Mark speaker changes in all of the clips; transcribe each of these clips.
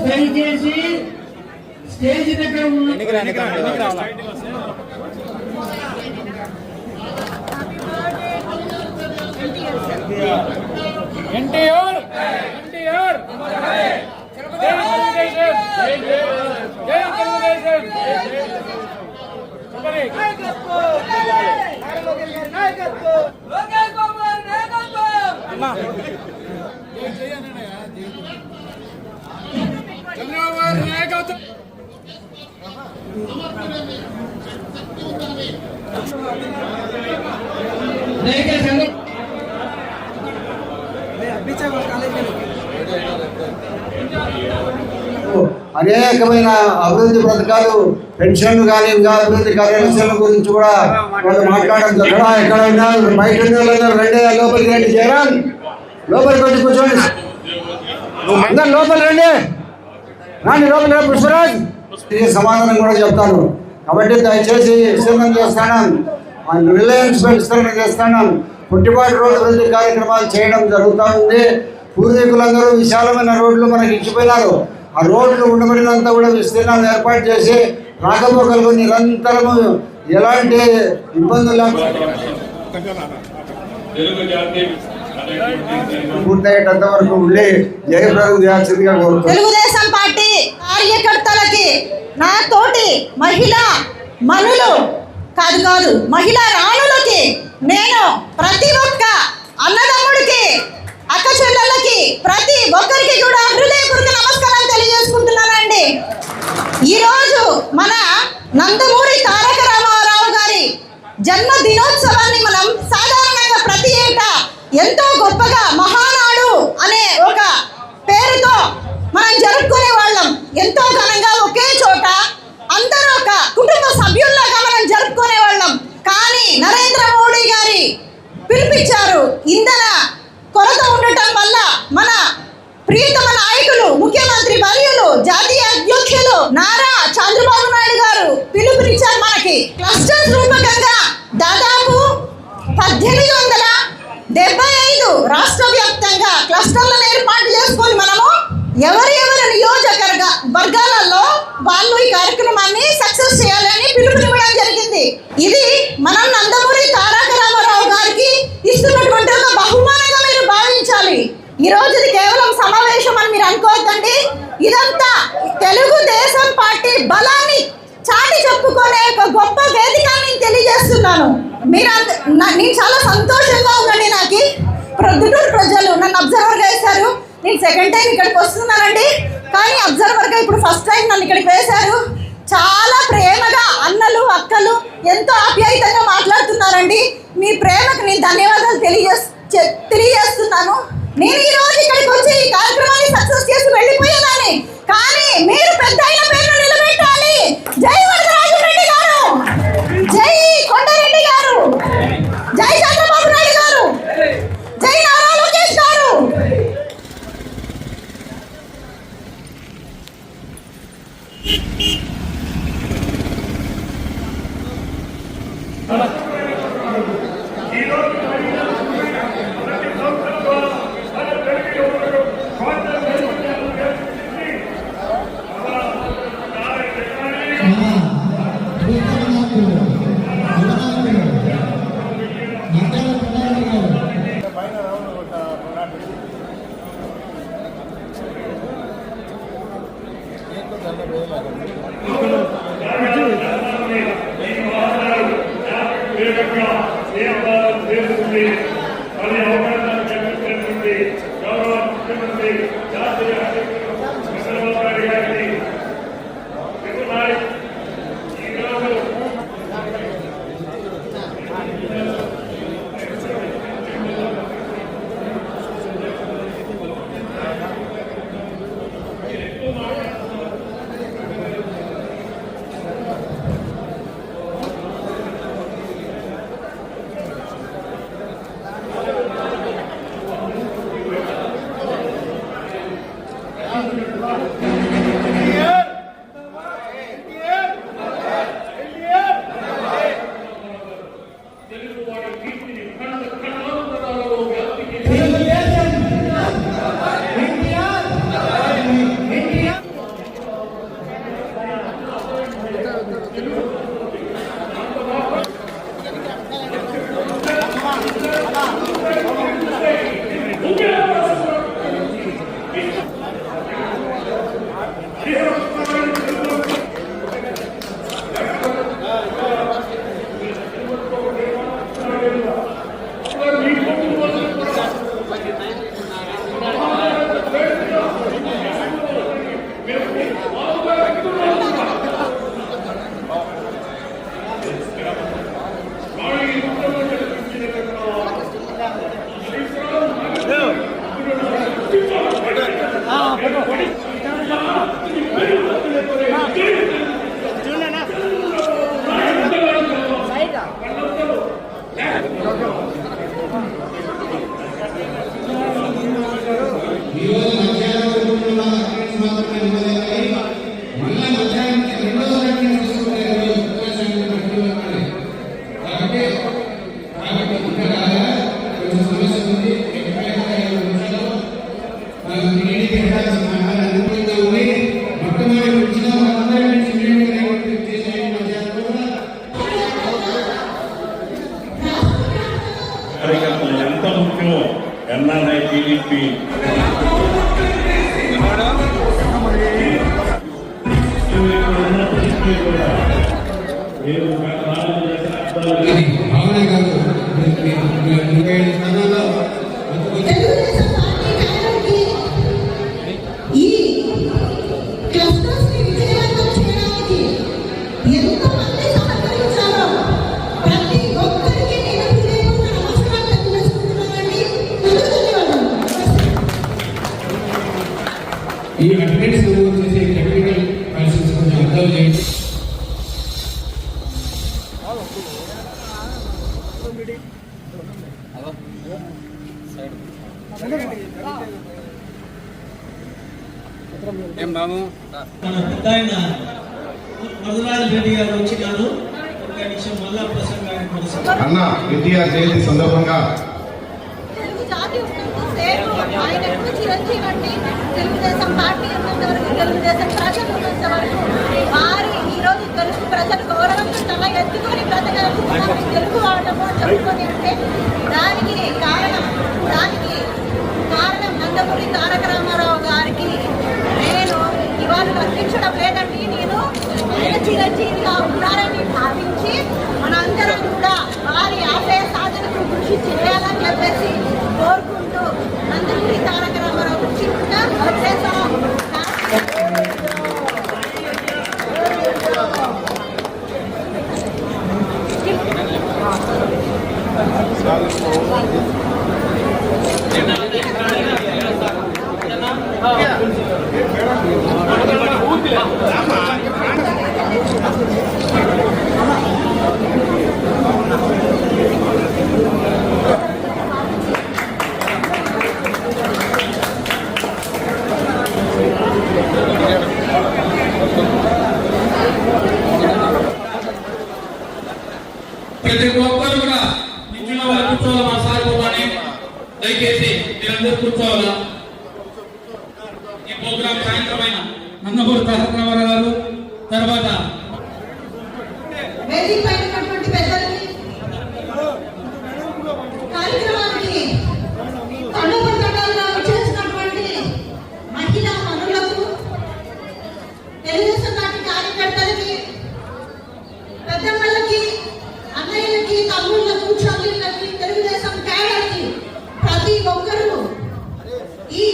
Speaker 1: దయచేసి స్టేజ్ దగ్గర ఎన్టీఆర్ ఎన్టీఆర్ జై తెలుగుదేశం జై తెలుగుదేశం చంద్రబాబు నాయకత్వం
Speaker 2: అనేకమైన అభివృద్ధి పథకాలు పెన్షన్లు కానీ ఇంకా అభివృద్ధి కార్యక్రమాల గురించి కూడా వాళ్ళు మాట్లాడడం ఎక్కడైనా బయట రెండే లోపలికి రండి జయరాం లోపలికి వచ్చి కూర్చోండి అందరు లోపలికి రండి రాండి లోపలికి పుష్పరాజ్ సమాధానం కూడా చెప్తాను కాబట్టి దయచేసి విస్తరణ చేస్తాను రిలయన్స్ విస్తరణ చేస్తాను పుట్టిపాటి రోడ్డు అభివృద్ధి కార్యక్రమాలు చేయడం జరుగుతూ ఉంది పూర్వీకులందరూ విశాలమైన రోడ్లు మనకి ఇచ్చిపోయినారు ఆ రోడ్లు ఉండబడినంతా కూడా విస్తీర్ణాలు ఏర్పాటు చేసి రాకపోకలకు నిరంతరము ఎలాంటి ఇబ్బందులు పూర్తయ్యేటంత వరకు ఉండి జయప్రదం చేయాల్సిందిగా కోరుతున్నాను.
Speaker 3: తెలుగుదేశం పార్టీ కార్యకర్తలకి నా తోటి మహిళా మనులు కాదు మహిళా రాణులకి నేను ప్రతి ఒక్క అన్నదమ్ముడికి అక్క చెల్లెళ్ళకి ప్రతి ఒక్కరికి కూడా హృదయపూర్వక నమస్కారాలు తెలియజేసుకుంటున్నానండి. ఈరోజు మన నందమూరి తారక రామారావు గారి జన్మ దినోత్సవాన్ని మనం సాధారణంగా ప్రతి ఏటా ఎంతో గొప్పగా మహానాడు అనే ఒక పేరుతో మనం జరుపుకునే వాళ్ళం. ఎంతో ఘనంగా ఒకే చోట అందరూ ఒక కుటుంబ సభ్యుల్లాగా మనం జరుపుకునే వాళ్ళం. కానీ నరేంద్ర మోడీ గారి పిలిపించారు. ఇంధన కొరత ఉండటం వల్ల మన ప్రియతమ నాయకులు ముఖ్యమంత్రి వర్యులు జాతీయ అధ్యక్షులు నారా చంద్రబాబు నాయుడు గారు పిలుపునిచ్చారు. మనకి క్లస్టర్స్ రూపకంగా దాదాపు 1875 రాష్ట్ర వ్యాప్తంగా క్లస్టర్లను ఏర్పాటు చేసుకొని మనము ఎవరి నియోజకవర్గ వర్గాలలో వాళ్ళు ఈ కార్యక్రమాన్ని సక్సెస్ చేయాలని పిలుపునివ్వడం జరిగింది. ఇది మనం నందమూరి తారక రామారావు గారికి ఇస్తున్నటువంటి ఒక బహుమానంగా మీరు భావించాలి. ఈ రోజు ఇది కేవలం సమావేశం అని మీరు అనుకోవద్దండి. ఇదంతా తెలుగుదేశం పార్టీ బలాన్ని చాటి చెప్పుకునే ఒక గొప్ప వేదికని తెలియజేస్తున్నాను. నేను చాలా సంతోషంగా ఉందండి. నాకు ప్రొద్దుటూరు ప్రజలు నన్ను అబ్జర్వర్గా వేశారు. నేను సెకండ్ టైం ఇక్కడికి వస్తున్నానండి. కానీ అబ్జర్వర్గా ఇప్పుడు ఫస్ట్ టైం నన్ను ఇక్కడికి వేశారు. చాలా ప్రేమగా అన్నలు అక్కలు ఎంతో ఆప్యాయతంగా మాట్లాడుతున్నారండి. మీ ప్రేమకు నేను ధన్యవాదాలు తెలియజేస్తున్నాను. నేను ఈ రోజు ఇక్కడికి వచ్చి ఈ కార్యక్రమాన్ని సక్సెస్ చేసి వెళ్ళిపోయేదాన్ని. కానీ మీరు పెద్ద అయిన పేరును నిలబెట్టాలి. జై వరదరాజు రెడ్డి గారు, జై కొండారెడ్డి గారు, జై చంద్రబాబు నాయుడు గారు, జై నారా లోకేష్ గారు.
Speaker 1: తెలుగు వారి కీర్తిని
Speaker 4: టీడీపీ
Speaker 5: భావన గారు
Speaker 3: తెలుగుదేశం పార్టీ నాయకుడికి ఈ క్లస్టర్స్ ని విజయవంతం చేయడానికి ఎంతమంది సహకరించారో ప్రతి ఒక్కరికి నేను హృదయపూర్వక నమస్కారాలు తెలియజేసుకుంటున్నానండి. ధన్యవాదాలు.
Speaker 5: ఈ అటెండెన్స్ చేసే టెక్నికల్ పర్సన్స్ కొంచెం అర్థం చేయండి.
Speaker 1: ఏం బాబు
Speaker 6: మన పెద్ద ఆయన వరదరాజు రెడ్డి గారు వచ్చినారు. ఒక నిమిషం మళ్ళా ప్రసంగాన్ని కొనసాగిస్తారు.
Speaker 7: అన్న ఎన్టీఆర్ జయంతి సందర్భంగా
Speaker 3: తెలుగు జాతి ఉన్నంత సేపు ఆయన ఎప్పుడు చిరంజీవి అండి. తెలుగుదేశం పార్టీ ఉన్నంత వరకు, తెలుగుదేశం ప్రజలు ఉన్నంత వరకు వారి ఈరోజు తెలుగు ప్రజలు గౌరవంగా తల ఎత్తుకొని బ్రతకగలుగుతున్నారు. తెలుగు ఆడము చెప్పుకొని అంటే దానికి కారణం నందమూరి తారక రామారావు గారికి నేను ఇవాళ వర్తించడం లేదండి. నేను ఆయన చిరంజీవిగా ఉన్నారని భావించి మనందరం కూడా వారి ఆశయ సాధనకు కృషి చేయాలని చెప్పేసి కోరుకుంటూ నందమూరి తారక రామారావు గురించి కూడా వచ్చేసాం.
Speaker 8: ప్రతి ఒక్కరు కూడా నిజంగా వాళ్ళు కూర్చోవాలి. మా సార్ పోగానే దయచేసి మీరందరూ కూర్చోవాలా. ఈ ప్రోగ్రాం సాయంత్రం అయిన నందమూరి తారక రామారావు గారు తర్వాత
Speaker 3: వేదిక పైన ఉన్నటువంటి పెద్దలకి కార్యక్రమానికి తండోపతండాలుగా చేసినటువంటి మహిళా మనులకు, తెలుగుదేశం పార్టీ కార్యకర్తలకి, పెద్దమ్మలకి, అన్నయ్యలకి, తమ్ముళ్ళకు, చెల్లెళ్ళకి, తెలుగుదేశం క్యాడర్కి ప్రతి ఒక్కరూ ఈ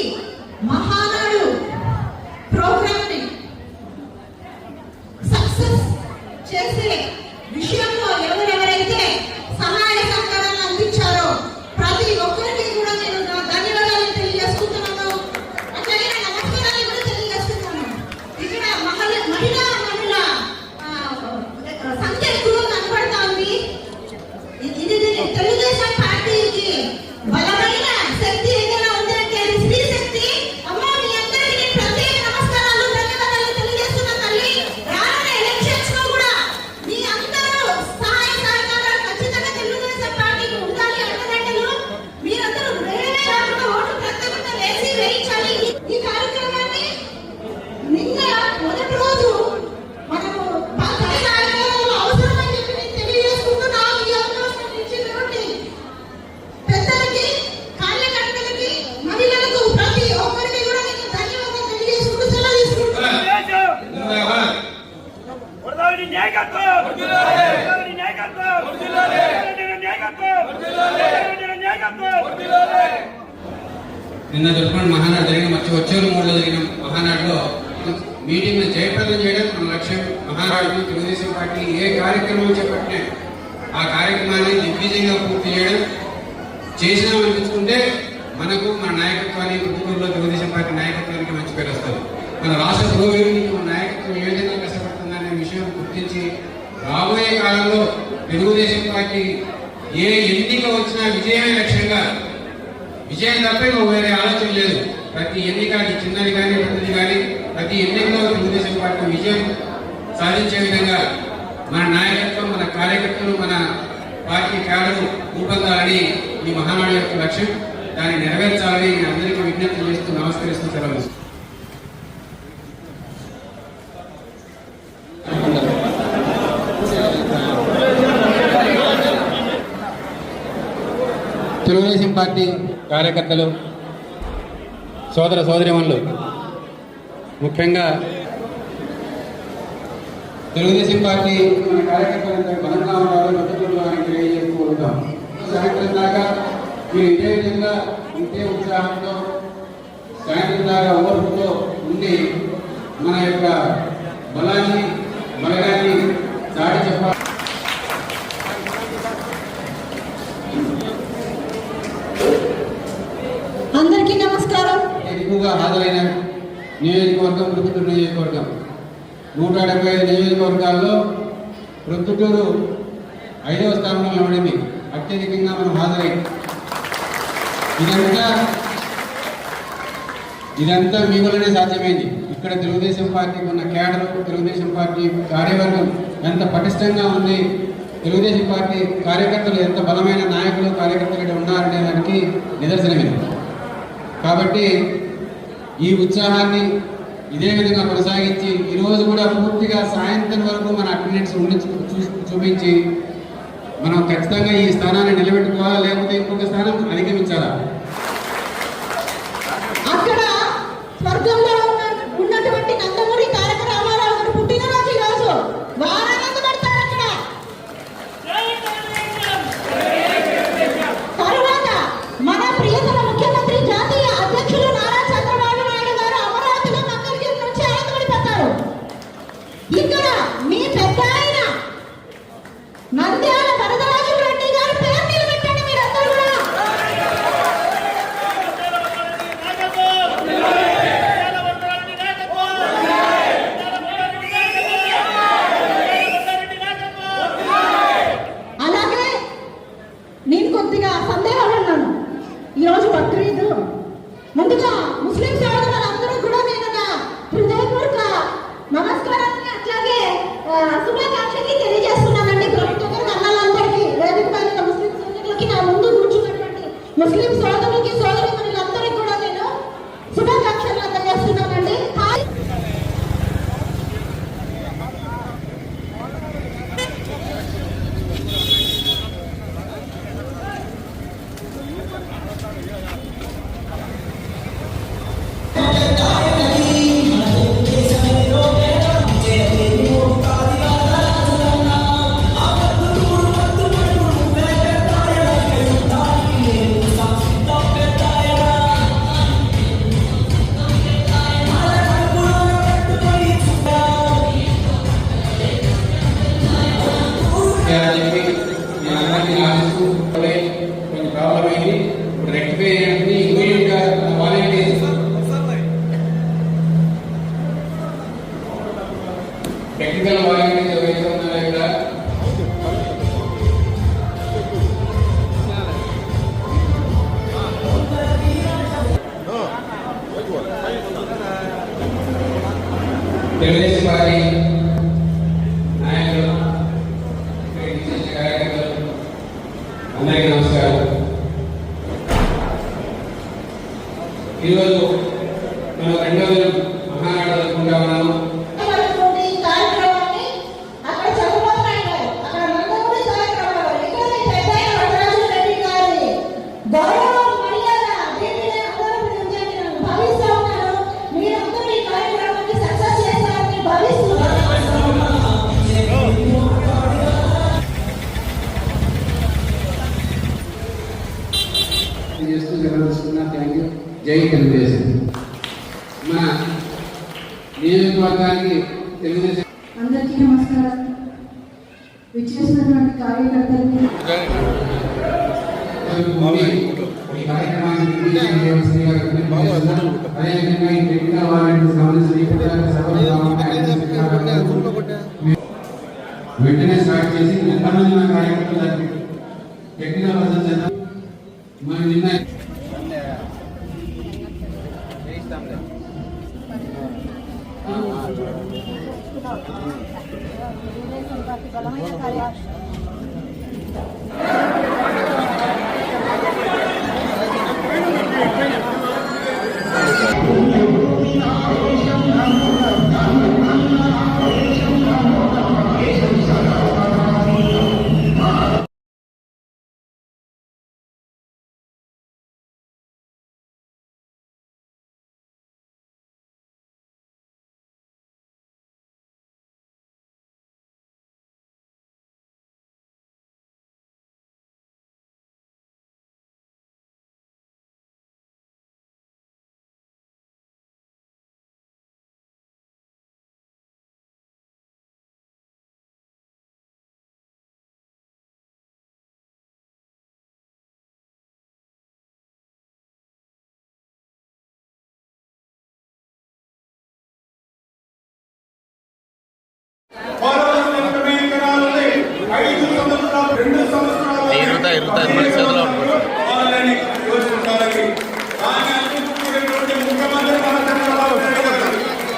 Speaker 3: మహానాడు ప్రోగ్రామ్ ని సక్సెస్ చేసే విషయంలో ఎవరెవరైతే సహాయ సహకారాలు అందించారో ప్రతి ఒక్కరికి కూడా నేను నా ధన్యవాదాలు తెలియజేసుకుంటున్నాను. అట్లాగే నా నమస్కారాలు కూడా తెలియజేస్తున్నాను. ఇక్కడ మహిళా మనుల సంఖ్య ఎక్కువ కనబడతా ఉంది. ఇది తెలుగుదేశం పార్టీకి బలమైన శక్తి ఏదైనా ఉందంటే అది స్త్రీ శక్తి. అమ్మా మీ అందరికీ నేను ప్రత్యేక నమస్కారాలు, ధన్యవాదాలు తెలియజేస్తున్నా తల్లి. రానున్న ఎలక్షన్స్ లో కూడా మీ అందరూ సహాయ సహకారాలు ఖచ్చితంగా తెలుగుదేశం పార్టీకి ఉండాలి. అండదండలు మీరందరూ వేరే కాకుండా ఓట్లు ప్రత్యేకంగా వేయించాలి. ఈ కార్యక్రమాన్ని నిన్న మొదటి రోజు మనము కార్యక్రమంలో అవసరమని చెప్పి నేను తెలియజేసుకుంటున్నాను. ఈ అవకాశం ఇచ్చినటువంటి పెద్దలకి, కార్యకర్తలకి, మహిళలకు ప్రతి ఒక్కరికి కూడా నేను ధన్యవాదాలు తెలియజేసుకుంటూ సెలవు తీసుకుంటున్నాను.
Speaker 1: వరదాడి నాయకత్వం వరదాడి నాయకత్వం వరదాడి నాయకత్వం వరదాడి నాయకత్వం.
Speaker 5: నిన్న జరుపుకున్న మహానాడు జరిగిన వచ్చేవారు 3 జరిగిన మహానాడులో మీటింగ్ జయప్రదం చేయడం మన లక్ష్యం. మహానాడులో తెలుగుదేశం పార్టీ ఏ కార్యక్రమం చేపట్టినా ఆ కార్యక్రమాన్ని దిగ్విజయంగా పూర్తి చేయడం చేసినామనిపించుకుంటే మనకు మన నాయకత్వాన్ని పుట్టుకూరులో తెలుగుదేశం పార్టీ నాయకత్వానికి మంచి పేరు వస్తుంది. మన రాష్ట్ర పురోగతికి మన నాయకత్వం ఏ విధంగా కష్టపడుతుందనే విషయం గుర్తించి రాబోయే కాలంలో తెలుగుదేశం పార్టీ ఏ ఎన్నిక వచ్చినా విజయమే లక్ష్యంగా, విజయం తప్ప వేరే ఆలోచన లేదు. ప్రతి ఎన్నికకి చిన్నది కానీ పెద్దది కానీ ప్రతి ఎన్నికలో తెలుగుదేశం పార్టీ విజయం సాధించే విధంగా మన నాయకత్వం, మన కార్యకర్తలు, మన పార్టీ క్యాడరు రూపొందాలని ఈ మహానాడు యొక్క లక్ష్యం. దాన్ని నెరవేర్చాలని అందరికీ విజ్ఞప్తి చేస్తూ నమస్కరిస్తూ సెలవు. తెలుగుదేశం పార్టీ కార్యకర్తలు, సోదర సోదరిమణులు, ముఖ్యంగా తెలుగుదేశం పార్టీ మన కార్యకర్తలంతా బలంగా ఉండాలని మద్దతులు తెలియజేసుకుంటాం. సాయంత్రం దాకా మీరు ఇదే విధంగా ఇంతే ఉత్సాహంతో సాయంత్రం దాకా ఓర్పుతో ఉండి మన యొక్క బలాన్ని బలగాన్ని దాడి చెప్పాలి.
Speaker 3: అందరికీ నమస్కారం.
Speaker 5: ఎక్కువగా హాజరైన నియోజకవర్గం ప్రొద్దుటూరు నియోజకవర్గం. 175 నియోజకవర్గాల్లో ప్రొద్దుటూరు 5వ స్థానంలో నిలబడింది. అత్యధికంగా మనం హాజరై ఇదంతా మీ వల్లనే సాధ్యమైంది. ఇక్కడ తెలుగుదేశం పార్టీకి ఉన్న కేడర్, తెలుగుదేశం పార్టీ కార్యవర్గం ఎంత పటిష్టంగా ఉంది, తెలుగుదేశం పార్టీ కార్యకర్తలు ఎంత బలమైన నాయకులు కార్యకర్తలు ఉన్నారనే దానికి నిదర్శనమే. కాబట్టి ఈ ఉత్సాహాన్ని ఇదే విధంగా కొనసాగించి ఈరోజు కూడా పూర్తిగా సాయంత్రం వరకు మన అటెండెన్స్ ఉండి చూపించి మనం ఖచ్చితంగా ఈ స్థానాన్ని నిలబెట్టుకోవాలా, లేకపోతే ఇంకొక స్థానం అధిగమించాలా.
Speaker 3: అక్కడ స్వర్గంలో ఉన్నటువంటి నందమూరి తారక రామారావు గారు పుట్టినరోజు ఈరోజు. వారు ఆనందపడతారు అక్కడ. తరువాత మన ప్రియతమ ముఖ్యమంత్రి జాతీయ అధ్యక్షులు నారా చంద్రబాబు నాయుడు గారు అమరావతిలో మంగళగిరి నుంచి ఆనందపడిపోతారు. ఇక్కడ మీ పెద్ద ఆయన నంద్యాల వరదరాజు రెడ్డి గారు పేరు నిలబెట్టండి మీరందరూ కూడా. అలాగే నేను కొద్దిగా సందేహాలు ఉన్నాను. ఈరోజు బక్రీద్. ముందుగా ముస్లిం సోదరులందరూ కూడా నేను నా హృదయపూర్వక నమస్కారాన్ని అట్లాగే శుభాకాంక్షలు తెలియజేస్తున్నానండి. ప్రతి ఒక్కరికి అన్నలందరికీ, వేదిక పైన ముస్లిం సోదరులకి, నా ముందు కూర్చున్నటువంటి ముస్లిం సోదరులకి సోదరిమణులందరికీ కూడా నేను శుభాకాంక్షలు అందజేస్తున్నానండి.
Speaker 5: కొంచెం ప్రాబ్లం అయింది. ఇప్పుడు రెక్టిఫై అయ్యింది. ఇమీడియట్ గా వాలంటీర్స్ టెక్నికల్ వాలంటీర్స్ ఎవరైతే ఉన్నారో ఇక్కడ తెలుగుదేశం పార్టీ నాయకులు, కార్యకర్తలు అందరికీ నమస్కారం. ఈరోజు మనం 2వ మహానాడు జరుపుకుంటా ఉన్నాము.
Speaker 3: ఈ కార్యక్రమాన్ని అక్కడ చంద్రబాబు నాయుడు గారు, అక్కడ నందమూరి తారక రామారావు గారు, ఇక్కడ మీ పెద్ద ఆయన వరదరాజు రెడ్డి గారి గౌరవం, మర్యాద దీనిని అందరూ నేను భావిస్తూ ఉన్నాను. మీరందరూ ఈ కార్యక్రమాన్ని సక్సెస్ చేస్తారని భావిస్తున్నాను.
Speaker 5: చేస్తూ జరగదలుచుకున్నా. Thank you. జై తెలుగుదేశం. మన నియోజకవర్గానికి తెలుగుదేశం
Speaker 3: అందరికీ నమస్కారం. విచ్చేసినటువంటి కార్యకర్తలకి
Speaker 5: ఈ కార్యక్రమాన్ని అదేవిధంగా ఈ టెక్నికల్ వాలంటీర్స్ వెంటనే స్టార్ట్ చేసి ఎంతమంది మన కార్యకర్తలు టెక్నికల్ పర్సన్స్ ఎంత మనం నిన్న
Speaker 3: బలమైన కార్యాచరణ
Speaker 7: పోలవరం మెయిన్ కెనాల్ని 5 సంవత్సరాలు 2 సంవత్సరాలు పోవాలని యోచించాలని దాన్ని అనుకుంటున్నటువంటి ముఖ్యమంత్రి మన చంద్రబాబు నాయుడు గారు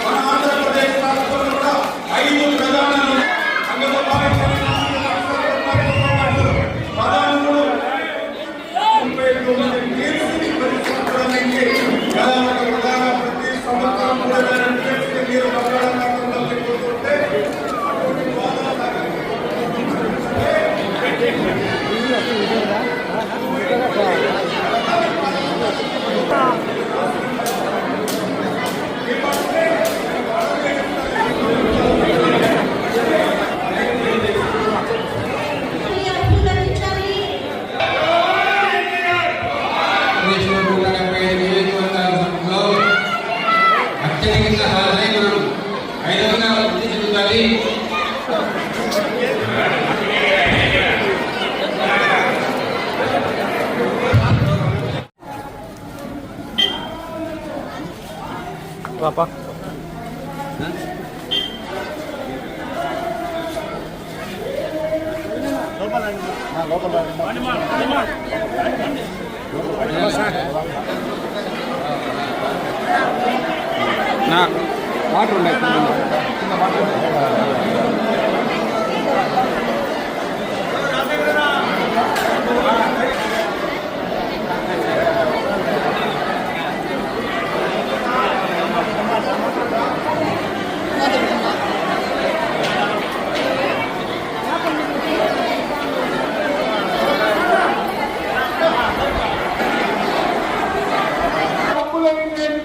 Speaker 7: మన ఆంధ్రప్రదేశ్ రాష్ట్రంలో కూడా 5 ప్రధాన అందులో భాగంగా ప్రధానులు 39 కేసులు పరిష్కరించడానికి ప్రధాన ప్రతి సంవత్సరం 3,000 కేసులు మీరు బంగాళాఖాతంలో పెట్టుకుంటుంటే
Speaker 5: అత్యధికంగా హాజరై మనం 5వ వృద్ధి చెందుతాయి.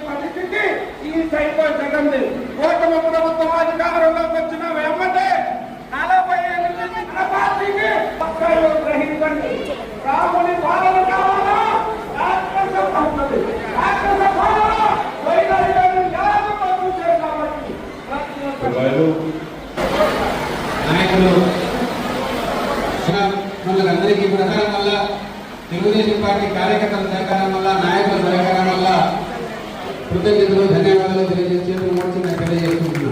Speaker 7: పరిస్థితి ఈ సైకో జగన్ కూటమి ప్రభుత్వం అధికారంలోకి వచ్చిన వెంబడే 40 ఏళ్ళ నుంచి మన పార్టీకి పక్కలు గ్రహించండి. రాముని పాలన కావాలా రాక్షస పద్ధతి రాక్షస పాలన వైరాగ్యాన్ని న్యాయం పంపించారు. కాబట్టి
Speaker 5: నాయకులు మనకందరికీ ప్రధానం వల్ల తెలుగుదేశం పార్టీ కార్యకర్తల సహకారం వల్ల నాయకుల సహకారం వల్ల కృతజ్ఞతలు ధన్యవాదాలు తెలియజేసేందుకు మోర్చి నేను తెలియజేస్తున్నాను.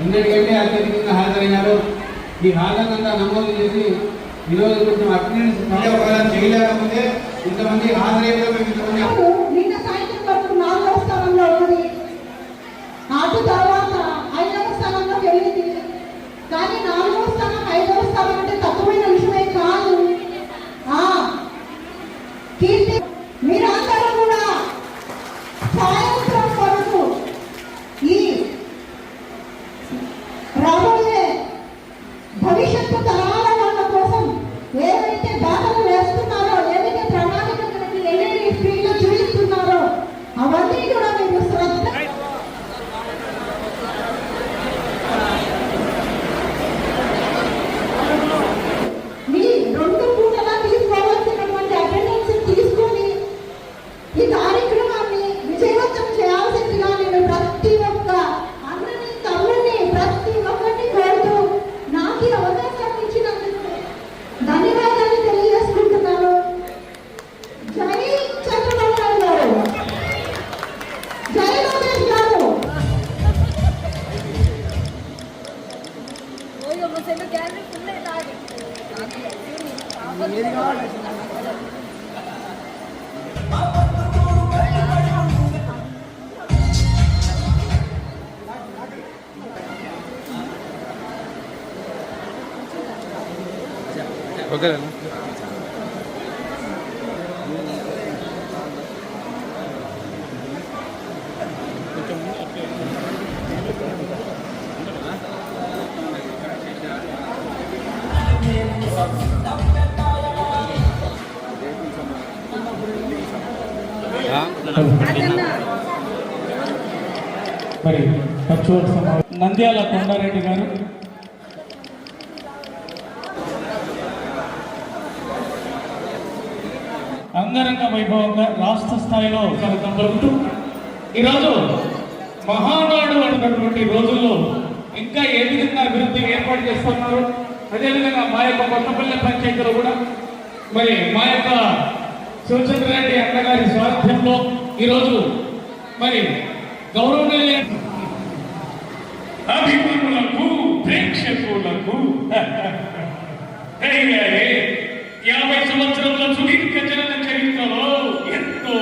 Speaker 5: అన్నిటికంటే అత్యధికంగా హాజరైనారు. ఈ హాజరంతా నమోదు చేసి ఈరోజు కొంచెం అటెండెన్స్ చేయలేకపోతే ఇంతమంది హాజరైపోయి ఇంతమంది
Speaker 3: నిన్న సాయంత్రం వరకు 4వ స్థానంలో ఉంది. అటు తర్వాత 5వ స్థానంలోకి వెళ్ళింది. కానీ 4వ స్థానం 5వ స్థానం అంటే తక్కువైన విషయమే కాదు. కీర్తి మీరందరూ కూడా సాయంత్రం వరకు ఈ రాబోయే భవిష్యత్తు తరాల వాళ్ళ కోసం ఏవైతే బాధలు వేస్తున్నారో, ఏవైతే ప్రణాళికలకి ఎల్ఈడి స్క్రీన్లో చూపిస్తున్నారో అవన్నీ కూడా మీరు శ్రద్ధ మీ 2 పూటలా తీసుకోవాల్సినటువంటి అటెండెన్స్ తీసుకొని ఈ కార్యక్రమాన్ని విజయవంతం చేయాల్సిందిగా నేను ప్రతి ఒక్క అన్నని తమ్ముని ప్రతి ఒక్కరిని కోరుతూ నాకు ఈ అవకాశాన్ని ఇచ్చినందుకు ధన్యవాదాలు తెలియజేసుకుంటున్నాను. జై చంద్రబాబు నాయుడు గారు, జై లోకేష్ గారు.
Speaker 8: మరి నంద్యాల కొండారెడ్డి గారు, అంగరంగ వైభవంగా రాష్ట్ర స్థాయిలో స్వాగతం పలుకుతూ ఈరోజు మహానాడు అనేటటువంటి రోజుల్లో ఇంకా ఏ విధంగా అభివృద్ధి ఏర్పాటు చేస్తున్నారు. అదేవిధంగా మా యొక్క కొత్తపల్లి పంచాయతీలో కూడా మరి మా యొక్క శివచంద్ర రెడ్డి అన్నగారి స్వార్థ్యంలో ఈరోజు మరి గౌరవనీయ
Speaker 7: అభిమానులకు ప్రేక్షకులకు 50 సంవత్సరాల సుదీర్ఘ జనన చరిత్రలో ఎంతో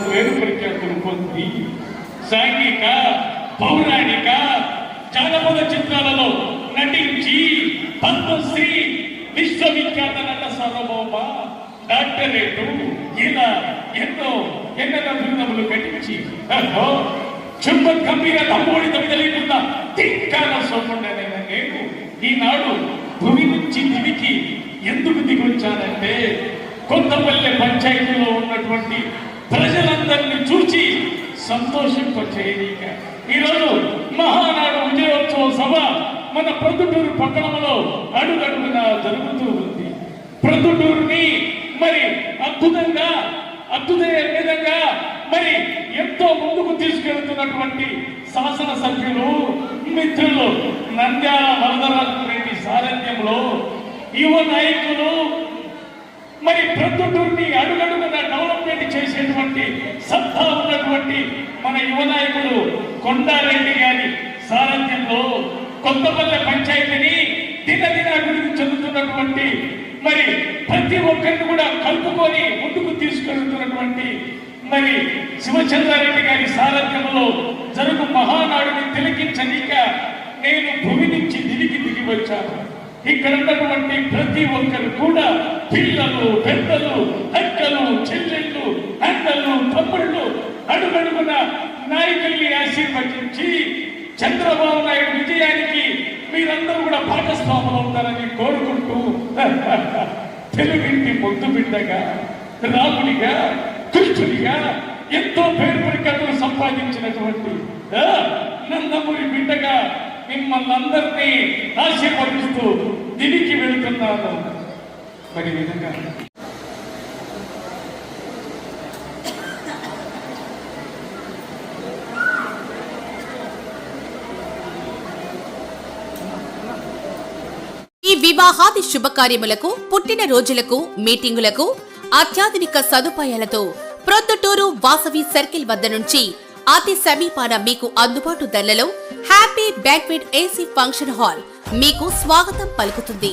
Speaker 7: పేరు ప్రఖ్యాతులు పొంది సాంఘిక పౌరాణిక జానపద చిత్రాలలో నటించి పద్మశ్రీ విశ్వవిఖ్యాత నట సార్వభౌమ డాక్టరేటు ఇలా ఎన్నో బృందములు కట్టించి చుంబ గంభీర తమ్ముడి తెలియకుండా తిక్కాల సోముండనైన నేను ఈనాడు భూమి నుంచి దివికి ఎందుకు దిగొచ్చానంటే కొత్తపల్లె పంచాయతీలో ఉన్నటువంటి ప్రజలందరినీ చూసి సంతోషింపచేయక ఈరోజు మహానాడు విజయోత్సవ సభ మన ప్రొద్దుటూరు పట్టణంలో అడుగడుగునా జరుగుతూ ఉంది. ప్రొద్దుటూరుని మరి అద్భుతమైన విధంగా మరి ఎంతో ముందుకు తీసుకెళ్తున్నటువంటి శాసనసభ్యులు మిత్రులు నంద్యాల వరదరాజు రెడ్డి సారథ్యంలో యువ నాయకులు మరి ప్రొద్దుటూరుని అడుగడుగున డెవలప్మెంట్ చేసేటువంటి సత్తా ఉన్నటువంటి మన యువ నాయకులు కొండారెడ్డి గారి సారథ్యంలో కొత్తపల్లె పంచాయతీని దినదినాభివృద్ధి చెందుతున్నటువంటి మరి ప్రతి ఒక్కరిని కూడా కలుపుకొని ముందుకు తీసుకెళ్తున్నటువంటి మరి శివచంద్రారెడ్డి గారి సారథ్యంలో జరుగు మహానాడుని తిలకించనిక నేను భూమి నుంచి దిగి వచ్చాను. ఇక్కడ ఉన్నటువంటి ప్రతి ఒక్కరు కూడా పిల్లలు పెద్దలు అక్కలు చెల్లెళ్ళు అన్నలు తమ్ముళ్ళు అడుగడుగున నాయకుల్ని ఆశీర్వదించి చంద్రబాబు నాయుడు విజయానికి మీరందరూ కూడా భాగస్వాములు అవుతారని కోరుకుంటూ తెలుగింటి ముద్దు బిడ్డగా రాముడిగా కృష్ణుడిగా ఎంతో పేరు ప్రఖ్యాతులు సంపాదించినటువంటి నందమూరి బిడ్డగా మిమ్మల్ని అందరినీ ఆశీర్వదిస్తూ దినికి వెళ్తున్నాను. మరి విధంగా
Speaker 4: ఈ వివాహాది శుభకార్యములకు, పుట్టిన రోజులకు, మీటింగులకు అత్యాధునిక సదుపాయాలతో ప్రొద్దుటూరు వాసవి సర్కిల్ వద్ద నుంచి అతి సమీపాన మీకు అందుబాటు ధరలలో happy banquet AC function hall మీకు స్వాగతం పలుకుతుంది.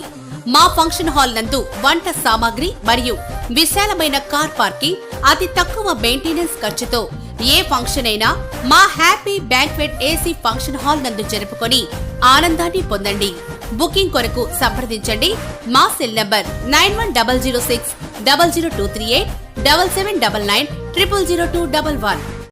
Speaker 4: మా ఫంక్షన్ హాల్ నందు వంట సామాగ్రి మరియు విశాలమైన కార్ పార్కింగ్, అతి తక్కువ మెయింటెనెన్స్ ఖర్చుతో ఏ ఫంక్షన్ అయినా మా happy banquet AC function hall నందు జరుపుకొని ఆనందాన్ని పొందండి. బుకింగ్ కొరకు సంప్రదించండి. మా సెల్ నంబర్ 9100600238 7799 000211.